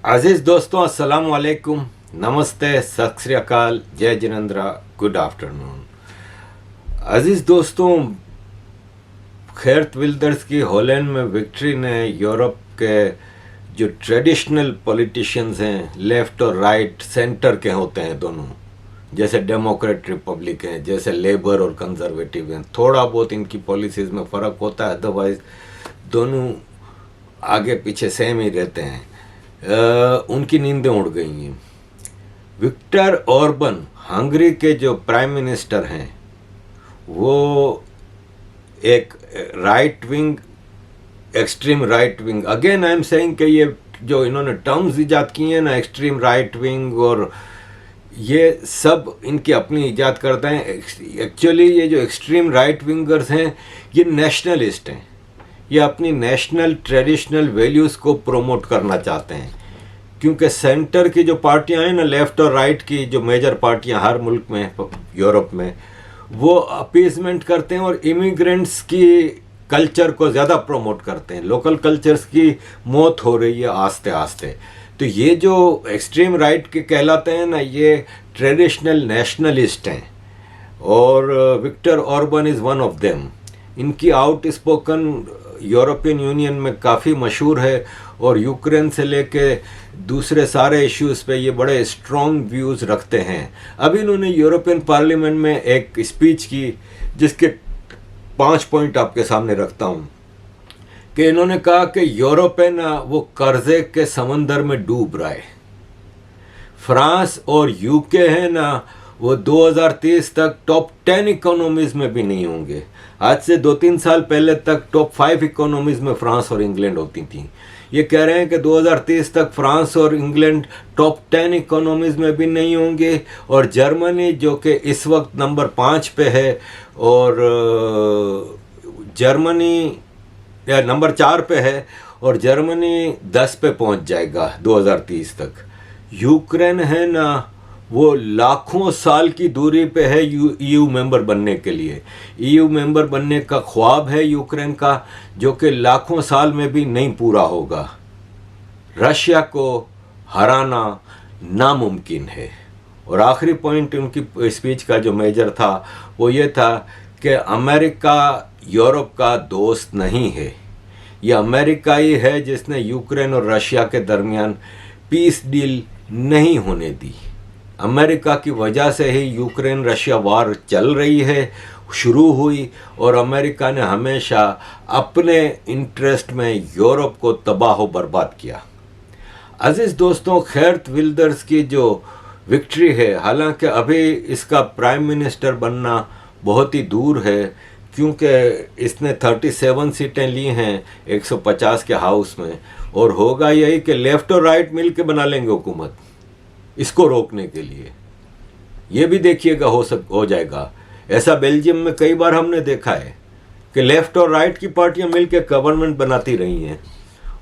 अजीज़ दोस्तों, अस्सलाम वालेकुम, नमस्ते, सत श्री अकाल, जय जिनेंद्रा, गुड आफ्टरनून। अजीज़ दोस्तों, गेर्ट विल्डर्स की हॉलैंड में विक्ट्री ने यूरोप के जो ट्रेडिशनल पॉलिटिशियंस हैं, लेफ़्ट और राइट सेंटर के होते हैं दोनों, जैसे डेमोक्रेट रिपब्लिक हैं, जैसे लेबर और कंजर्वेटिव हैं, थोड़ा बहुत इनकी पॉलिसीज़ में फ़र्क होता है, अदरवाइज़ दोनों आगे पीछे सेम ही रहते हैं। उनकी नींदें उड़ गई हैं। विक्टर ऑर्बन हंगरी के जो प्राइम मिनिस्टर हैं, वो एक right wing, extreme right wing, again I am saying कि ये जो इन्होंने टर्म्स इजाद किए हैं ना, एक्सट्रीम राइट विंग और ये सब इनकी अपनी इजाद करते हैं। एक्चुअली ये जो एक्सट्रीम राइट विंगर्स हैं, ये नेशनलिस्ट हैं, ये अपनी नेशनल ट्रेडिशनल वैल्यूज़ को प्रमोट करना चाहते हैं, क्योंकि सेंटर की जो पार्टियां हैं ना, लेफ़्ट और राइट की जो मेजर पार्टियां हर मुल्क में, यूरोप में, वो अपीजमेंट करते हैं और इमिग्रेंट्स की कल्चर को ज़्यादा प्रमोट करते हैं। लोकल कल्चर्स की मौत हो रही है आस्ते आस्ते। तो ये जो एक्सट्रीम राइट के कहलाते हैं ना, ये ट्रेडिशनल नेशनलिस्ट हैं और Victor Orbán is one of them. इनकी आउट स्पोकन यूरोपियन यूनियन में काफ़ी मशहूर है और यूक्रेन से लेके दूसरे सारे इश्यूज़ पे ये बड़े स्ट्रॉन्ग व्यूज़ रखते हैं। अभी इन्होंने यूरोपियन पार्लियामेंट में एक स्पीच की, जिसके 5 पॉइंट आपके सामने रखता हूँ, कि इन्होंने कहा कि यूरोप है ना, वो कर्जे के समंदर में डूब रहा है। फ्रांस और यूके है ना, वो 2030 तक टॉप 10 इकोनॉमीज़ में भी नहीं होंगे। आज से 2-3 साल पहले तक टॉप 5 इकोनॉमीज़ में फ्रांस और इंग्लैंड होती थी। ये कह रहे हैं कि 2030 तक फ्रांस और इंग्लैंड टॉप 10 इकोनॉमीज़ में भी नहीं होंगे, और जर्मनी जो कि इस वक्त नंबर 5 पे है, और जर्मनी नंबर 4 पे है, और जर्मनी 10 पे पहुंच जाएगा 2030 तक। यूक्रेन है ना, वो लाखों साल की दूरी पे है ईयू मेंबर बनने के लिए। ईयू मेंबर बनने का ख्वाब है यूक्रेन का, जो कि लाखों साल में भी नहीं पूरा होगा। रशिया को हराना नामुमकिन है। और आखिरी पॉइंट उनकी स्पीच का जो मेजर था, वो ये था कि अमेरिका यूरोप का दोस्त नहीं है। ये अमेरिका ही है जिसने यूक्रेन और रशिया के दरमियान पीस डील नहीं होने दी। अमेरिका की वजह से ही यूक्रेन रशिया वार चल रही है, शुरू हुई, और अमेरिका ने हमेशा अपने इंटरेस्ट में यूरोप को तबाह बर्बाद किया। अजीज़ दोस्तों, गेर्ट विल्डर्स की जो विक्ट्री है, हालांकि अभी इसका प्राइम मिनिस्टर बनना बहुत ही दूर है, क्योंकि इसने 37 सीटें ली हैं 150 के हाउस में, और होगा यही कि लेफ़्ट और राइट मिल के बना लेंगे हुकूमत इसको रोकने के लिए। ये भी देखिएगा हो जाएगा। ऐसा बेल्जियम में कई बार हमने देखा है कि लेफ़्ट और राइट की पार्टियां मिलकर गवर्नमेंट बनाती रही हैं,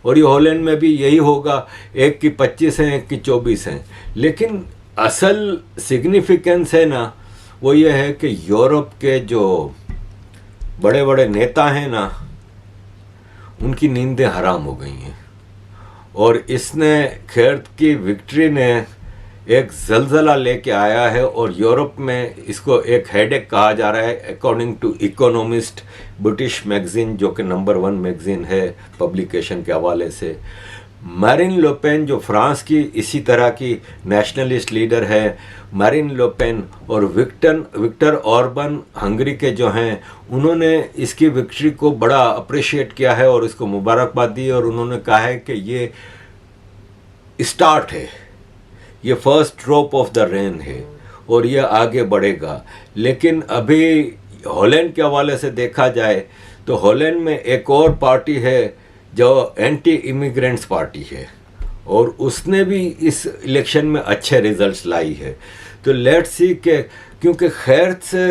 और ये हॉलैंड में भी यही होगा। एक की 25 हैं, एक की 24 हैं। लेकिन असल सिग्निफिकेंस है ना, वो ये है कि यूरोप के जो बड़े बड़े नेता हैं ना, उनकी नींदें हराम हो गई हैं, और इसने गेर्ट की विक्ट्री ने एक जलजला लेके आया है, और यूरोप में इसको एक हेडेक कहा जा रहा है, according to Economist, British magazine, जो कि नंबर 1 मैगजीन है पब्लिकेशन के हवाले से। मैरिन लो पेन, जो फ्रांस की इसी तरह की नेशनलिस्ट लीडर है, मैरिन लो पेन, और विक्टर ऑर्बन हंगरी के जो हैं, उन्होंने इसकी विक्ट्री को बड़ा अप्रिशिएट किया है और इसको मुबारकबाद दी, और उन्होंने कहा है कि ये स्टार्ट है, ये first drop of the rain है, और ये आगे बढ़ेगा। लेकिन अभी हॉलैंड के हवाले से देखा जाए तो हॉलैंड में एक और पार्टी है जो एंटी इमिग्रेंट्स पार्टी है, और उसने भी इस इलेक्शन में अच्छे रिजल्ट्स लाई है। तो लेट्स सी के, क्योंकि गेर्ट से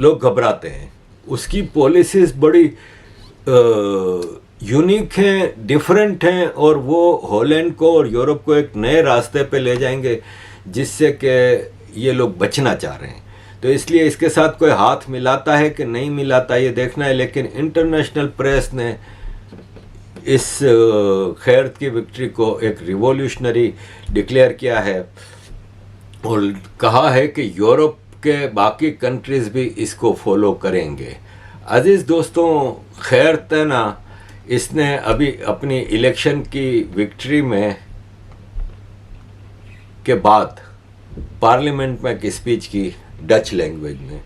लोग घबराते हैं, उसकी पॉलिसीज़ बड़ी यूनिक हैं, डिफरेंट हैं, और वो हॉलैंड को और यूरोप को एक नए रास्ते पे ले जाएंगे, जिससे कि ये लोग बचना चाह रहे हैं। तो इसलिए इसके साथ कोई हाथ मिलाता है कि नहीं मिलाता, ये देखना है। लेकिन इंटरनेशनल प्रेस ने इस खैरत की विक्ट्री को एक रिवॉल्यूशनरी डिक्लेयर किया है और कहा है कि यूरोप के बाकी कंट्रीज़ भी इसको फॉलो करेंगे। अजीज़ दोस्तों, खैरत है ना, इसने अभी अपनी इलेक्शन की विक्ट्री में के बाद पार्लियामेंट में एक स्पीच की डच लैंग्वेज में।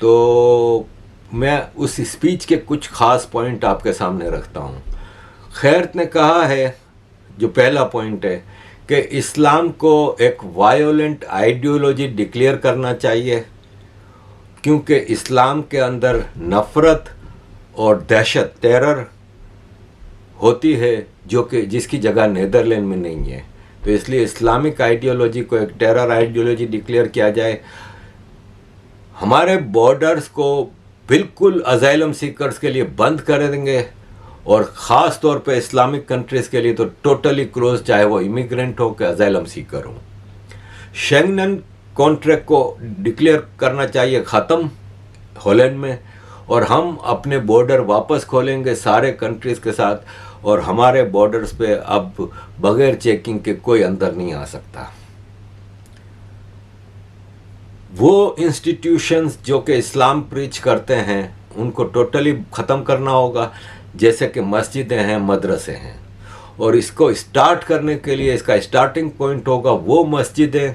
तो मैं उस स्पीच के कुछ ख़ास पॉइंट आपके सामने रखता हूँ। खैरत ने कहा है, जो पहला पॉइंट है, कि इस्लाम को एक वायोलेंट आइडियोलॉजी डिक्लेयर करना चाहिए, क्योंकि इस्लाम के अंदर नफ़रत और दहशत, टेरर होती है, जो कि जिसकी जगह नीदरलैंड में नहीं है। तो इसलिए इस्लामिक आइडियोलॉजी को एक टेरर आइडियोलॉजी डिक्लेयर किया जाए। हमारे बॉर्डर्स को बिल्कुल अजाइलम सीकर्स के लिए बंद कर देंगे, और ख़ास तौर पे इस्लामिक कंट्रीज़ के लिए तो टोटली क्लोज, चाहे वो इमिग्रेंट हो कि अजाइलम सीकर हो। शेंगन कॉन्ट्रैक्ट को डिक्लेयर करना चाहिए ख़त्म हॉलैंड में, और हम अपने बॉर्डर वापस खोलेंगे सारे कंट्रीज़ के साथ, और हमारे बॉर्डर्स पे अब बगैर चेकिंग के कोई अंदर नहीं आ सकता। वो इंस्टीट्यूशंस जो कि इस्लाम प्रीच करते हैं उनको टोटली ख़त्म करना होगा, जैसे कि मस्जिदें हैं, मदरसे हैं। और इसको स्टार्ट करने के लिए इसका स्टार्टिंग पॉइंट होगा वो मस्जिदें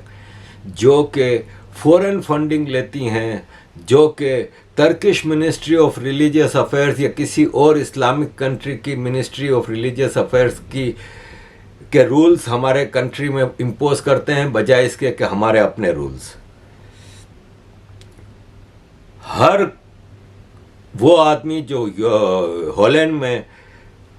जो कि फॉरेन फंडिंग लेती हैं, जो कि Turkish ministry of religious affairs या किसी और इस्लामिक कंट्री की मिनिस्ट्री ऑफ रिलीजियस अफेयर्स के रूल्स हमारे कंट्री में इम्पोज करते हैं, बजाय इसके कि हमारे अपने रूल्स। हर वो आदमी जो हॉलैंड में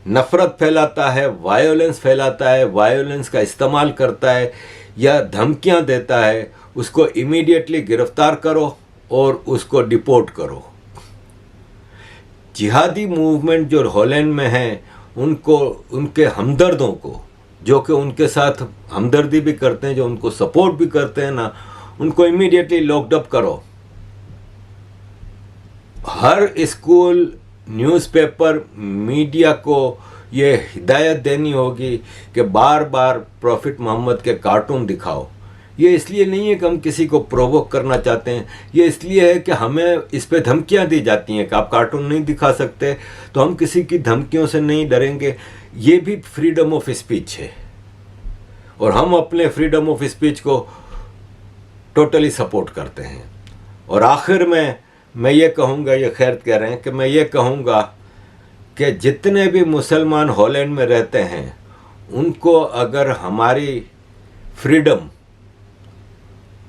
नफ़रत फैलाता है, वायोलेंस फैलाता है, वायोलेंस का इस्तेमाल करता है या धमकियां देता है, उसको इमीडिएटली गिरफ्तार करो और उसको डिपोर्ट करो। जिहादी मूवमेंट जो हॉलैंड में है, उनको, उनके हमदर्दों को, जो कि उनके साथ हमदर्दी भी करते हैं, जो उनको सपोर्ट भी करते हैं ना, उनको इमीडिएटली लॉकअप करो। हर स्कूल, न्यूज़पेपर, मीडिया को ये हिदायत देनी होगी कि बार बार प्रॉफिट मोहम्मद के कार्टून दिखाओ। ये इसलिए नहीं है कि हम किसी को प्रोवोक करना चाहते हैं, ये इसलिए है कि हमें इस पे धमकियां दी जाती हैं कि आप कार्टून नहीं दिखा सकते, तो हम किसी की धमकियों से नहीं डरेंगे। ये भी फ्रीडम ऑफ स्पीच है, और हम अपने फ्रीडम ऑफ स्पीच को टोटली सपोर्ट करते हैं। और आखिर में मैं ये कहूँगा, ये खैरत कह रहे हैं कि मैं ये कहूँगा कि जितने भी मुसलमान हॉलैंड में रहते हैं, उनको अगर हमारी फ्रीडम,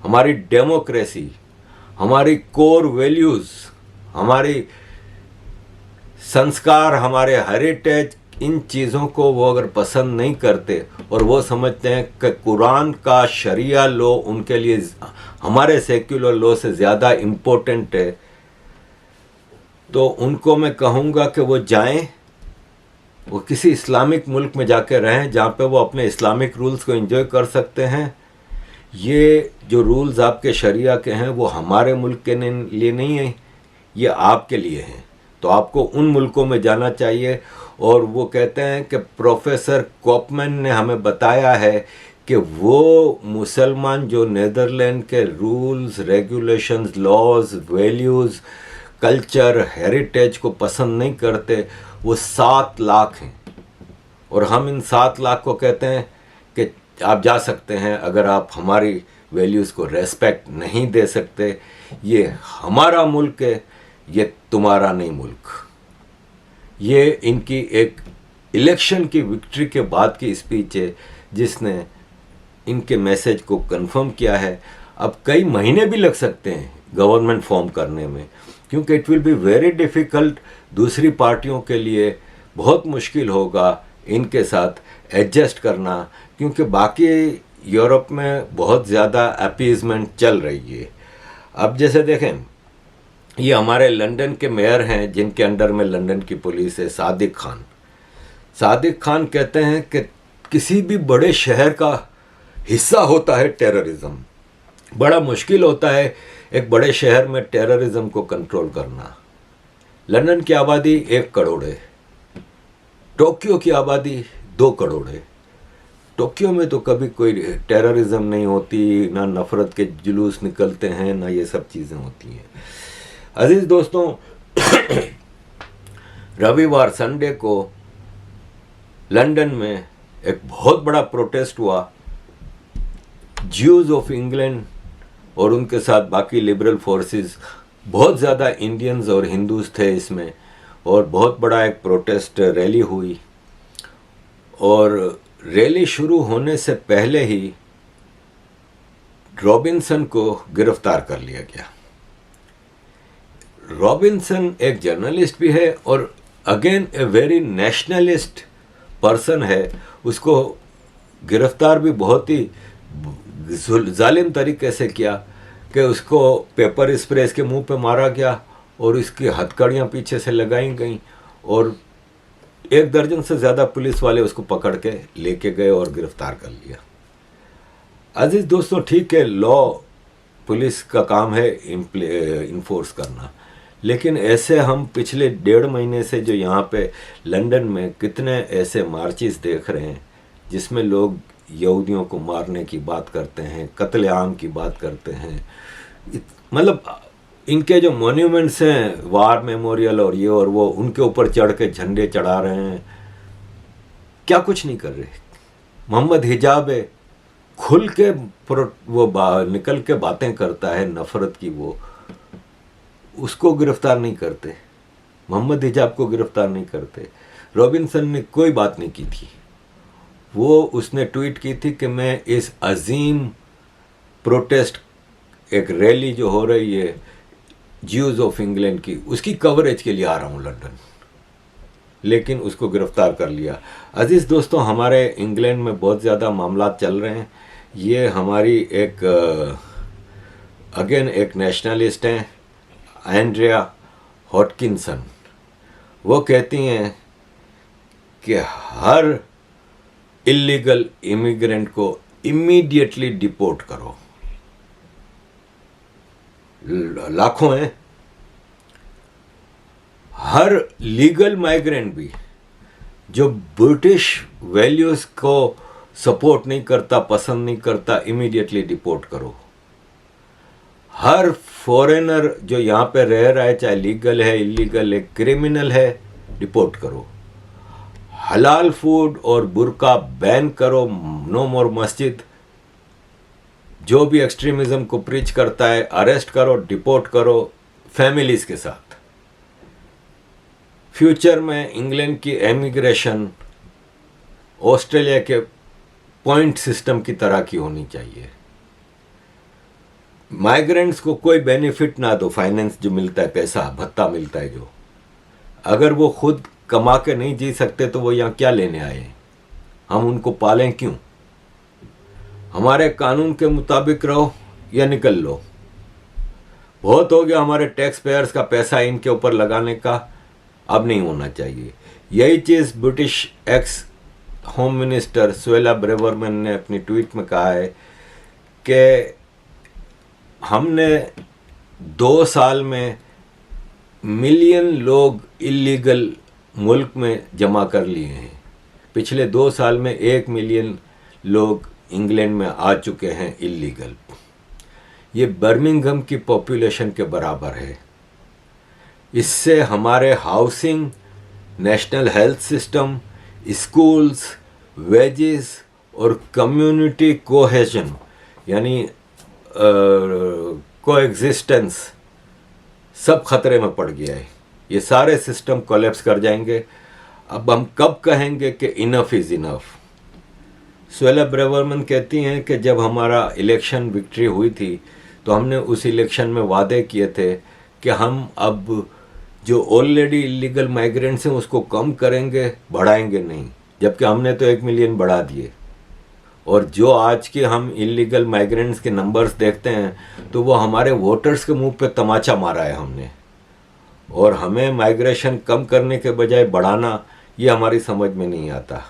हमारी डेमोक्रेसी, हमारी कोर वैल्यूज़, हमारी संस्कार, हमारे हेरिटेज, इन चीज़ों को वो अगर पसंद नहीं करते और वो समझते हैं कि कुरान का शरिया लॉ उनके लिए हमारे सेक्युलर लॉ से ज़्यादा इम्पोर्टेंट है, तो उनको मैं कहूँगा कि वो जाएं, वो किसी इस्लामिक मुल्क में जाके रहें जहाँ पे वो अपने इस्लामिक रूल्स को एंजॉय कर सकते हैं। ये जो रूल्स आपके शरिया के हैं वो हमारे मुल्क के लिए नहीं है, ये आपके लिए हैं। तो आपको उन मुल्कों में जाना चाहिए। और वो कहते हैं कि प्रोफेसर कोपमैन ने हमें बताया है कि वो मुसलमान जो नीदरलैंड के rules, regulations, laws, values, culture, heritage को पसंद नहीं करते, वो 7 लाख हैं। और हम इन 7 लाख को कहते हैं कि आप जा सकते हैं अगर आप हमारी वैल्यूज़ को रेस्पेक्ट नहीं दे सकते। ये हमारा मुल्क है, ये तुम्हारा नहीं मुल्क। ये इनकी एक इलेक्शन की विक्ट्री के बाद की स्पीच है जिसने इनके मैसेज को कंफर्म किया है। अब कई महीने भी लग सकते हैं गवर्नमेंट फॉर्म करने में, क्योंकि it will be very difficult. दूसरी पार्टियों के लिए बहुत मुश्किल होगा इनके साथ एडजस्ट करना, क्योंकि बाकी यूरोप में बहुत ज़्यादा अपीज़मेंट चल रही है। अब जैसे देखें, ये हमारे लंदन के मेयर हैं जिनके अंडर में लंदन की पुलिस है, सादिक खान। सादिक खान कहते हैं कि किसी भी बड़े शहर का हिस्सा होता है टेररिज्म। बड़ा मुश्किल होता है एक बड़े शहर में टेररिज्म को कंट्रोल करना। लंदन की आबादी 1 करोड़ है, टोक्यो की आबादी 2 करोड़ है। टोक्यो में तो कभी कोई टेररिज्म नहीं होती, ना नफरत के जुलूस निकलते हैं, ना ये सब चीज़ें होती हैं। अजीज दोस्तों, रविवार संडे को लंदन में एक बहुत बड़ा प्रोटेस्ट हुआ। ज्यूज ऑफ इंग्लैंड और उनके साथ बाकी लिबरल फोर्सेस, बहुत ज़्यादा इंडियंस और हिंदूज थे इसमें, और बहुत बड़ा एक प्रोटेस्ट रैली हुई। और रैली शुरू होने से पहले ही रॉबिन्सन को गिरफ्तार कर लिया गया। रॉबिन्सन एक जर्नलिस्ट भी है और again a very nationalist person है। उसको गिरफ्तार भी बहुत ही जालिम तरीके से किया कि उसको पेपर स्प्रे इसके मुंह पे मारा गया और इसकी हथकड़ियाँ पीछे से लगाई गई और 1 दर्जन से ज़्यादा पुलिस वाले उसको पकड़ के लेके गए और गिरफ्तार कर लिया। अजीज दोस्तों, ठीक है, लॉ पुलिस का काम है इन्फोर्स करना, लेकिन ऐसे हम पिछले 1.5 महीने से जो यहाँ पे लंदन में कितने ऐसे मार्चेस देख रहे हैं जिसमें लोग यहूदियों को मारने की बात करते हैं, कत्लेआम की बात करते हैं। मतलब इनके जो मॉन्यूमेंट्स हैं, वार मेमोरियल और ये और वो, उनके ऊपर चढ़ के झंडे चढ़ा रहे हैं, क्या कुछ नहीं कर रहे। मोहम्मद हिजाब है, खुल के वो निकल के बातें करता है नफरत की, वो उसको गिरफ्तार नहीं करते, मोहम्मद हिजाब को गिरफ्तार नहीं करते। रॉबिन्सन ने कोई बात नहीं की थी। वो उसने ट्वीट की थी कि मैं इस अजीम प्रोटेस्ट, एक रैली जो हो रही है ज्यूज ऑफ इंग्लैंड की, उसकी कवरेज के लिए आ रहा हूँ लंदन, लेकिन उसको गिरफ्तार कर लिया। अजीज़ दोस्तों, हमारे इंग्लैंड में बहुत ज़्यादा मामला चल रहे हैं। ये हमारी एक अगेन एक नेशनलिस्ट हैं, एंड्रिया हॉटकिंसन। वो कहती हैं कि हर इलीगल इमिग्रेंट को इमीडिएटली डिपोर्ट करो। लाखों हैं। हर लीगल माइग्रेंट भी जो ब्रिटिश वैल्यूज को सपोर्ट नहीं करता, पसंद नहीं करता, इमीडिएटली डिपोर्ट करो। हर फॉरेनर जो यहाँ पे रह रहा है, चाहे लीगल है, इलीगल है, क्रिमिनल है, डिपोर्ट करो। हलाल फूड और बुर्का बैन करो। नो मोर मस्जिद। जो भी एक्सट्रीमिज्म को प्रीच करता है, अरेस्ट करो, डिपोर्ट करो, फैमिलीज के साथ। फ्यूचर में इंग्लैंड की एमिग्रेशन ऑस्ट्रेलिया के पॉइंट सिस्टम की तरह की होनी चाहिए। माइग्रेंट्स को कोई बेनिफिट ना दो, फाइनेंस जो मिलता है, पैसा भत्ता मिलता है जो, अगर वो खुद कमा के नहीं जी सकते तो वो यहाँ क्या लेने आए हैं? हम उनको पालें क्यों? हमारे कानून के मुताबिक रहो या निकल लो। बहुत हो गया हमारे टैक्स पेयर्स का पैसा इनके ऊपर लगाने का, अब नहीं होना चाहिए। यही चीज़ British ex home minister Suella Braverman ने अपनी ट्वीट में कहा है कि हमने 2 साल में मिलियन लोग इलीगल मुल्क में जमा कर लिए हैं। पिछले 2 साल में 1 मिलियन लोग इंग्लैंड में आ चुके हैं इलीगल। ये बर्मिंघम की पॉपुलेशन के बराबर है। इससे हमारे housing, national health system, schools, wages और कम्युनिटी कोहेजन यानी कोएग्जिस्टेंस सब खतरे में पड़ गया है। ये सारे सिस्टम कोलैप्स कर जाएंगे। अब हम कब कहेंगे कि enough is enough? Suella Braverman कहती हैं कि जब हमारा इलेक्शन विक्ट्री हुई थी तो हमने उस इलेक्शन में वादे किए थे कि हम अब जो ऑलरेडी इलीगल माइग्रेंट्स हैं उसको कम करेंगे, बढ़ाएंगे नहीं, जबकि हमने तो 1 मिलियन बढ़ा दिए। और जो आज के हम इलीगल माइग्रेंट्स के नंबर्स देखते हैं तो वो हमारे वोटर्स के मुंह पे तमाचा मारा है हमने। और हमें माइग्रेशन कम करने के बजाय बढ़ाना, ये हमारी समझ में नहीं आता।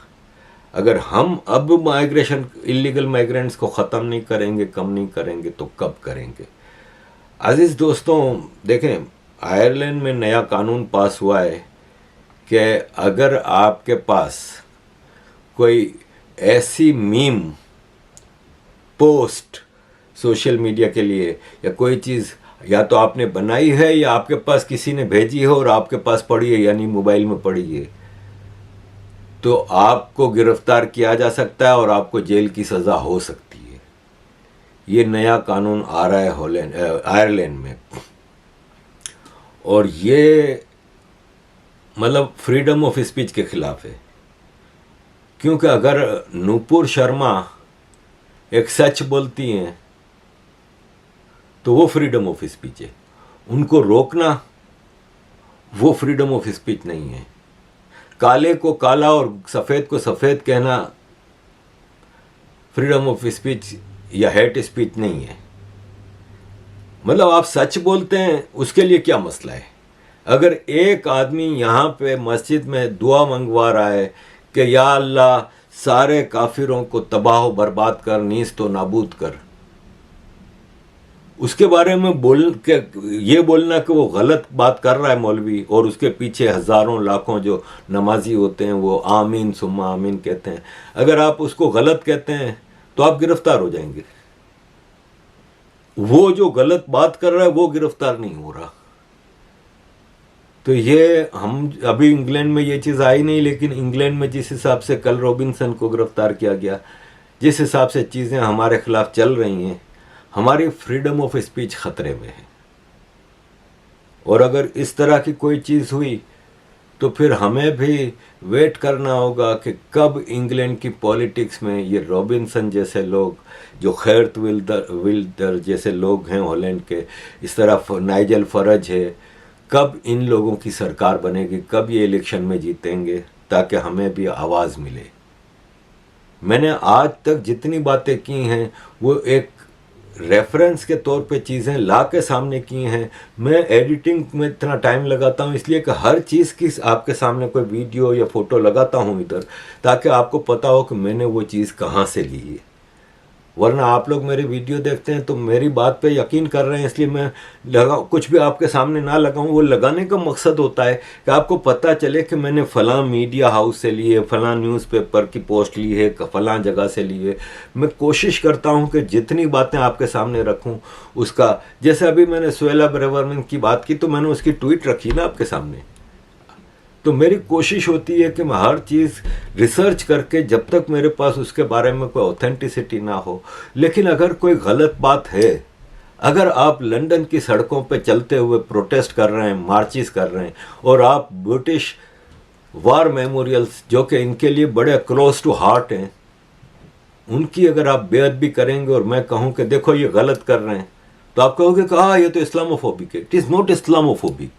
अगर हम अब माइग्रेशन, इलीगल माइग्रेंट्स को ख़त्म नहीं करेंगे, कम नहीं करेंगे, तो कब करेंगे? अजीज़ दोस्तों, देखें, आयरलैंड में नया कानून पास हुआ है कि अगर आपके पास कोई ऐसी मीम पोस्ट सोशल मीडिया के लिए या कोई चीज़ या तो आपने बनाई है या आपके पास किसी ने भेजी है और आपके पास पड़ी है यानी मोबाइल में पड़ी है, तो आपको गिरफ्तार किया जा सकता है और आपको जेल की सज़ा हो सकती है। ये नया कानून आ रहा है आयरलैंड में, और ये मतलब फ्रीडम ऑफ स्पीच के खिलाफ है। क्योंकि अगर नूपुर शर्मा एक सच बोलती हैं तो वो फ्रीडम ऑफ स्पीच है, उनको रोकना वो फ्रीडम ऑफ स्पीच नहीं है। काले को काला और सफ़ेद को सफ़ेद कहना फ्रीडम ऑफ स्पीच या हेट स्पीच नहीं है। मतलब आप सच बोलते हैं उसके लिए क्या मसला है। अगर एक आदमी यहाँ पे मस्जिद में दुआ मंगवा रहा है कि या अल्लाह सारे काफिरों को तबाह बर्बाद कर, नीस्त नाबूद कर, उसके बारे में ये बोलना कि वो गलत बात कर रहा है मौलवी, और उसके पीछे हज़ारों लाखों जो नमाजी होते हैं वो आमीन सुम्मा आमीन कहते हैं, अगर आप उसको गलत कहते हैं तो आप गिरफ्तार हो जाएंगे। वो जो गलत बात कर रहा है वो गिरफ्तार नहीं हो रहा। तो ये हम अभी इंग्लैंड में ये चीज़ आई नहीं, लेकिन इंग्लैंड में जिस हिसाब से कल रॉबिन्सन को गिरफ्तार किया गया, जिस हिसाब से चीज़ें हमारे खिलाफ चल रही हैं, हमारी फ्रीडम ऑफ स्पीच खतरे में है। और अगर इस तरह की कोई चीज़ हुई तो फिर हमें भी वेट करना होगा कि कब इंग्लैंड की पॉलिटिक्स में ये रॉबिन्सन जैसे लोग, जो खैरत विल्डर जैसे लोग हैं हॉलैंड के, इस तरह नाइजल फरज है, कब इन लोगों की सरकार बनेगी, कब ये इलेक्शन में जीतेंगे, ताकि हमें भी आवाज़ मिले। मैंने आज तक जितनी बातें की हैं वो एक रेफरेंस के तौर पे चीज़ें ला के सामने की हैं। मैं एडिटिंग में इतना टाइम लगाता हूँ इसलिए कि हर चीज़ की आपके सामने कोई वीडियो या फ़ोटो लगाता हूँ इधर, ताकि आपको पता हो कि मैंने वो चीज़ कहाँ से ली है। वरना आप लोग मेरे वीडियो देखते हैं तो मेरी बात पे यकीन कर रहे हैं, इसलिए मैं कुछ भी आपके सामने ना लगाऊं। वो लगाने का मकसद होता है कि आपको पता चले कि मैंने फ़लाँ मीडिया हाउस से ली है, फ़लाँ न्यूज़पेपर की पोस्ट ली है, फ़लाँ जगह से ली है। मैं कोशिश करता हूं कि जितनी बातें आपके सामने रखूं उसका, जैसे अभी मैंने सुहेला ब्रेवरमैन की बात की तो मैंने उसकी ट्वीट रखी ना आपके सामने। तो मेरी कोशिश होती है कि मैं हर चीज़ रिसर्च करके, जब तक मेरे पास उसके बारे में कोई ऑथेंटिसिटी ना हो। लेकिन अगर कोई गलत बात है, अगर आप लंदन की सड़कों पे चलते हुए प्रोटेस्ट कर रहे हैं, मार्चेस कर रहे हैं, और आप ब्रिटिश वार मेमोरियल्स जो कि इनके लिए बड़े क्लोज टू हार्ट हैं, उनकी अगर आप बेअदबी करेंगे और मैं कहूँ कि देखो ये गलत कर रहे हैं, तो आप कहोगे कि हाँ ये तो इस्लामोफोबिक है। It is not Islamophobic.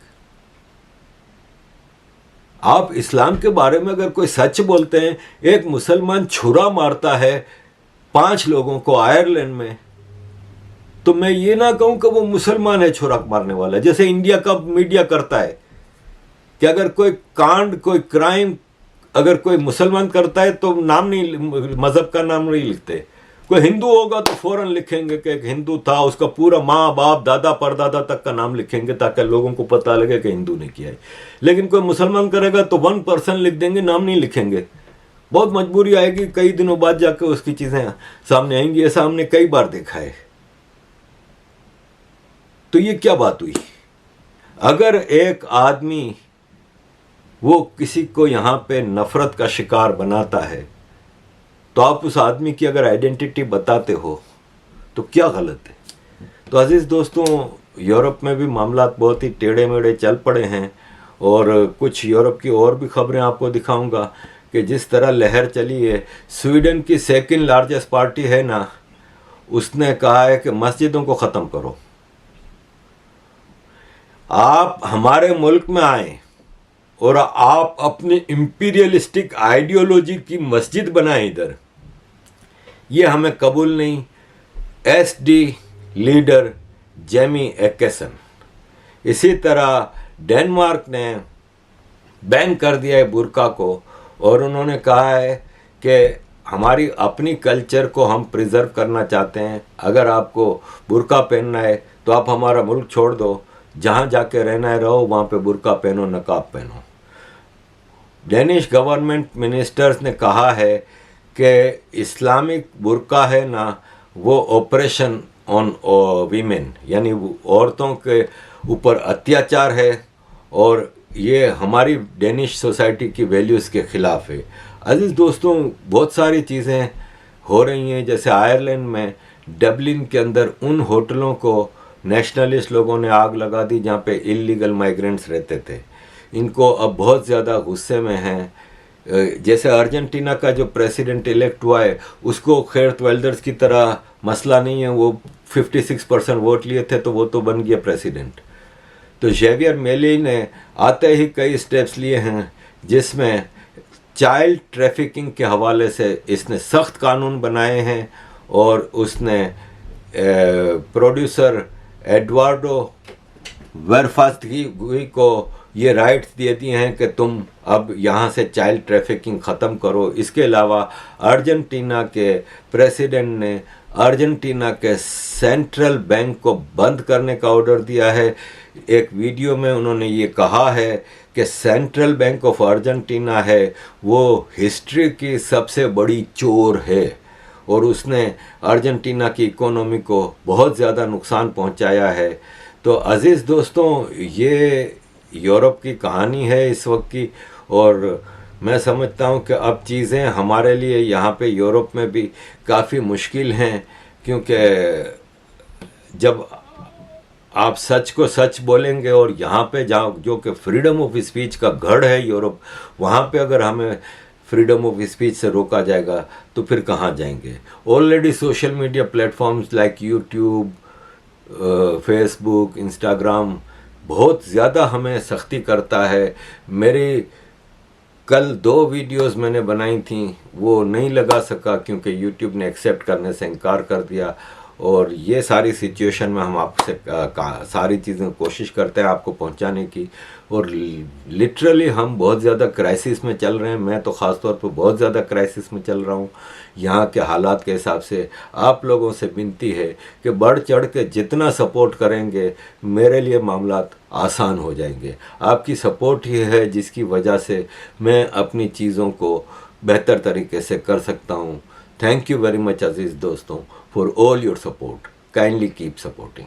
आप इस्लाम के बारे में अगर कोई सच बोलते हैं, एक मुसलमान छुरा मारता है 5 लोगों को आयरलैंड में, तो मैं ये ना कहूं कि वो मुसलमान है छुरा मारने वाला, जैसे इंडिया का मीडिया करता है कि अगर कोई कांड, कोई क्राइम अगर कोई मुसलमान करता है तो नाम नहीं, मजहब का नाम नहीं लिखते। कोई हिंदू होगा तो फौरन लिखेंगे कि एक हिंदू था, उसका पूरा माँ बाप दादा परदादा तक का नाम लिखेंगे ताकि लोगों को पता लगे कि हिंदू ने किया है। लेकिन कोई मुसलमान करेगा तो 1% लिख देंगे, नाम नहीं लिखेंगे। बहुत मजबूरी आएगी, कई दिनों बाद जाकर उसकी चीज़ें सामने आएंगी। ऐसा हमने कई बार देखा है। तो ये क्या बात हुई? अगर एक आदमी वो किसी को यहाँ पे नफरत का शिकार बनाता है तो आप उस आदमी की अगर आइडेंटिटी बताते हो तो क्या गलत है? तो अजीज़ दोस्तों, यूरोप में भी मामला बहुत ही टेढ़े मेढ़े चल पड़े हैं, और कुछ यूरोप की और भी खबरें आपको दिखाऊंगा कि जिस तरह लहर चली है। स्वीडन की सेकंड लार्जेस्ट पार्टी है ना, उसने कहा है कि मस्जिदों को ख़त्म करो। आप हमारे मुल्क में आए और आप अपनी इंपीरियलिस्टिक आइडियोलॉजी की मस्जिद बनाएं इधर, ये हमें कबूल नहीं। SD लीडर जेमी एकेसन, इसी तरह डेनमार्क ने बैन कर दिया है बुर्का को, और उन्होंने कहा है कि हमारी अपनी कल्चर को हम प्रिजर्व करना चाहते हैं। अगर आपको बुर्का पहनना है तो आप हमारा मुल्क छोड़ दो, जहाँ जाके रहना है रहो, वहाँ पे बुर्का पहनो, नकाब पहनो। डेनिश गवर्नमेंट मिनिस्टर्स ने कहा है कि इस्लामिक बुर्का है ना, वो ऑपरेशन ऑन वीमेन, यानी औरतों के ऊपर अत्याचार है और ये हमारी डेनिश सोसाइटी की वैल्यूज़ के ख़िलाफ़ है। अजीज़ दोस्तों, बहुत सारी चीज़ें हो रही हैं। जैसे आयरलैंड में डबलिन के अंदर उन होटलों को नेशनलिस्ट लोगों ने आग लगा दी जहाँ पे इलीगल माइग्रेंट्स रहते थे। इनको अब बहुत ज़्यादा गुस्से में हैं। जैसे अर्जेंटीना का जो प्रेसिडेंट इलेक्ट हुआ है उसको खैर वेल्डर्स की तरह मसला नहीं है, वो 56% वोट लिए थे तो वो तो बन गया प्रेसिडेंट। तो जेवियर मेली ने आते ही कई स्टेप्स लिए हैं जिसमें चाइल्ड ट्रैफिकिंग के हवाले से इसने सख्त कानून बनाए हैं और उसने प्रोड्यूसर एडवार्डो वेरफास्की को ये राइट्स दे दिए हैं कि तुम अब यहाँ से चाइल्ड ट्रैफिकिंग ख़त्म करो। इसके अलावा अर्जेंटीना के प्रेसिडेंट ने अर्जेंटीना के सेंट्रल बैंक को बंद करने का ऑर्डर दिया है। एक वीडियो में उन्होंने ये कहा है कि सेंट्रल बैंक ऑफ अर्जेंटीना है वो हिस्ट्री की सबसे बड़ी चोर है और उसने अर्जेंटीना की इकोनॉमी को बहुत ज़्यादा नुकसान पहुंचाया है। तो अज़ीज़ दोस्तों, ये यूरोप की कहानी है इस वक्त की, और मैं समझता हूँ कि अब चीज़ें हमारे लिए यहाँ पे यूरोप में भी काफ़ी मुश्किल हैं, क्योंकि जब आप सच को सच बोलेंगे और यहाँ पे जहाँ जो कि फ्रीडम ऑफ स्पीच का गढ़ है यूरोप, वहाँ पे अगर हमें फ्रीडम ऑफ स्पीच से रोका जाएगा तो फिर कहाँ जाएंगे। Already social media platforms like YouTube, Facebook, Instagram बहुत ज़्यादा हमें सख्ती करता है। मेरी कल 2 वीडियोस मैंने बनाई थी, वो नहीं लगा सका क्योंकि यूट्यूब ने एक्सेप्ट करने से इनकार कर दिया। और ये सारी सिचुएशन में हम आपसे सारी चीज़ें कोशिश करते हैं आपको पहुंचाने की, और लिटरली हम बहुत ज़्यादा क्राइसिस में चल रहे हैं। मैं तो ख़ास तौर पर बहुत ज़्यादा क्राइसिस में चल रहा हूँ। यहाँ के हालात के हिसाब से आप लोगों से विनती है कि बढ़ चढ़ के जितना सपोर्ट करेंगे मेरे लिए मामलात आसान हो जाएंगे। आपकी सपोर्ट ही है जिसकी वजह से मैं अपनी चीज़ों को बेहतर तरीके से कर सकता हूँ। Thank you very much, Aziz दोस्तों, for all your support. Kindly keep supporting.